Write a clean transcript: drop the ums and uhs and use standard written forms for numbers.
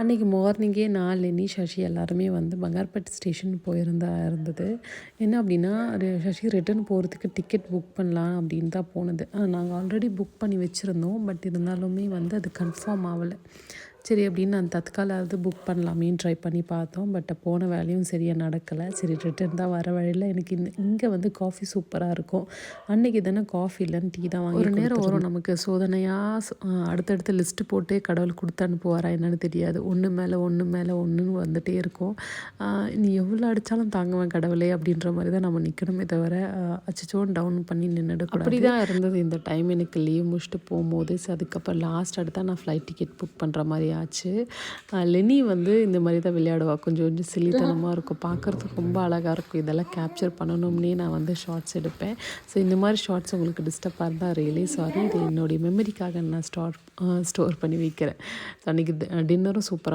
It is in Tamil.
அன்றைக்கி மார்னிங்கே நான், லெனி, சசி எல்லாருமே வந்து பங்கார்பேட் ஸ்டேஷன் இருந்தது. என்ன அப்படின்னா, சசி ரிட்டர்ன் போகிறதுக்கு டிக்கெட் புக் பண்ணலாம் அப்படின்னு தான் போனது. நாங்கள் ஆல்ரெடி புக் பண்ணி வச்சுருந்தோம். பட் இருந்தாலுமே வந்து அது கன்ஃபார்ம் ஆகலை. சரி அப்படின்னு நான் தற்காலாவது புக் பண்ணலாமேன்னு ட்ரை பண்ணி பார்த்தோம். பட் போன வேலையும் சரியாக நடக்கலை. சரி ரிட்டர்ன் தான் வர வழியில் எனக்கு இங்கே வந்து காஃபி சூப்பராக இருக்கும். அன்றைக்கி தானே காஃபி இல்லைன்னு டீ தான் வாங்கி ஒரு நேரம் வரும் நமக்கு சோதனையாக அடுத்தடுத்து லிஸ்ட்டு போட்டு கடவுள் கொடுத்து அனுப்புவாரா என்னன்னு தெரியாது. ஒன்று மேலே ஒன்று மேலே ஒன்றுன்னு வந்துகிட்டே இருக்கும். நீ எவ்வளோ அடித்தாலும் தாங்குவேன் கடவுளே அப்படின்ற மாதிரி தான் நம்ம நிற்கணுமே தவிர அச்சச்சோன்னு டவுன் பண்ணி நின்றுடக்கூடாது. அப்படி தான் இருந்தது இந்த டைம் எனக்கு லீவ் முடிச்சுட்டு போகும்போது. ஸோ அதுக்கப்புறம் லாஸ்ட் அடுத்தா நான் ஃப்ளைட் டிக்கெட் புக் பண்ணுற மாதிரி ஆச்சு. லெனி வந்து இந்த மாதிரி தான் விளையாடுவாள். கொஞ்சம் கொஞ்சம் சில்லித்தனமாக இருக்கும், பார்க்குறதுக்கு ரொம்ப அழகாக இருக்கும். இதெல்லாம் கேப்சர் பண்ணணும்னே நான் வந்து ஷார்ட்ஸ் எடுப்பேன். ஸோ இந்த மாதிரி ஷார்ட்ஸ் உங்களுக்கு டிஸ்டர்பாக இருந்தால் ரியலி சாரி. இது என்னுடைய மெமரிக்காக நான் ஸ்டோர் பண்ணி வைக்கிறேன். ஸோ அன்றைக்கி டின்னரும் சூப்பராக